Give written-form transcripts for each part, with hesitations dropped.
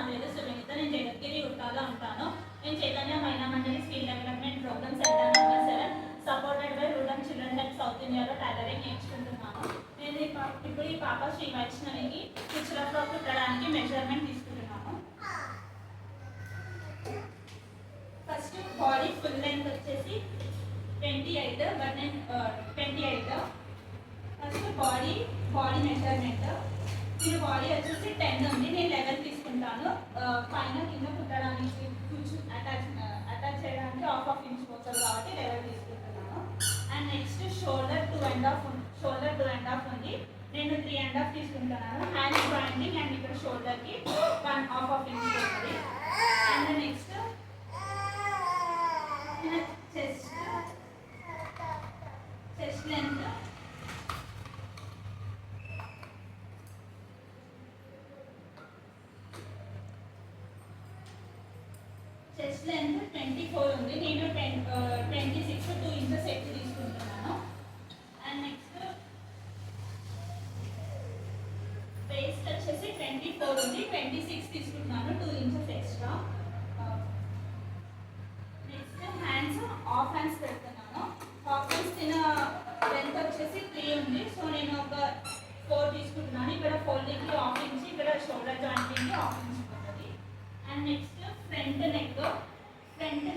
పేరు సునీత. నేను జగద్గిరి గుట్టాలో ఉంటాను. నేను Chaitanya Mahila Mandali skill development programme centre number 7 supported by rural children help south ఇండియాలో టైలరింగ్ నేర్చుకుంటున్నాను. నేను ఇప్పుడు ఈ పాప శ్రీ వైష్ణవికి కుచ్చుల ఫ్రాక్ కుట్టడానికి మెజర్మెంట్ తీసుకుంటున్నాను. ఫస్ట్ బాడీ ఫుల్ లెంత్ వచ్చేసి 28, బట్ నేను 28. First body measurement. నేను బాడీ వచ్చేసి 10 ఉంది, నేను 11 తీసుకుంటాను. పైన కింద కుట్టడానికి అటాచ్ చేయడానికి హాఫ్ ఇంచ్ పోతుంది కాబట్టి 11 తీసుకుంటున్నాను. అండ్ నెక్స్ట్ షోల్డర్ 2.5 ఉంది, నేను 3.5 తీసుకుంటున్నాను. హ్యాండ్ జాయింటింగ్ అండ్ ఇక్కడ షోల్డర్కి హాఫ్ ఇంచ్ పోతుంది. And next chest length chest length 24 ఉంది, నేను 26 2 ఇంచెస్ ఎక్కువ తీసుకుంటున్నాను. అండ్ నెక్స్ట్ వేస్ట్ వచ్చేసి 24 ఉంది, 26 తీసుకుంటున్నాను, 2 inches extra. Next hands half hands పెడుతున్నాను. హాఫ్ హ్యాండ్స్ లెంత్ వచ్చేసి 3 ఉంది, సో నేను ఒక 4 తీసుకుంటున్నాను. ఇక్కడ ఫోల్డింగ్కి హాఫ్ ఇంచ్, ఇక్కడ షోల్డర్ జాయింటింగ్కి హాఫ్ ఇంచ్ పోతుంది. అండ్ నెక్స్ట్ ఫ్రంట్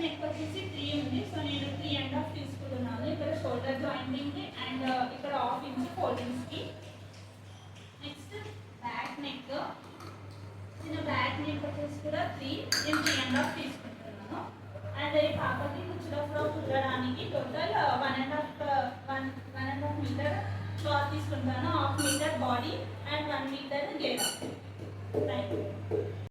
నెక్ వచ్చేసి 3 ఉంది, సో నేను 3.5 తీసుకుంటున్నాను. ఇక్కడ షోల్డర్ జాయింటింగ్ అండ్ ఇక్కడ హాఫ్ ఇంచ్ ఫోల్డింగ్స్కి. నెక్స్ట్ బ్యాక్ నెక్ వచ్చేసి కూడా 3, నేను 3.5 తీసుకుంటున్నాను. అండ్ ఈ పాపకి కుచ్చుల ఫ్రాక్ కుట్టడానికి టోటల్ 1.5 మీటర్ క్లాత్ తీసుకుంటాను. 1/2 మీటర్ బాడీ అండ్ 1 మీటర్ గేరా. Thank you.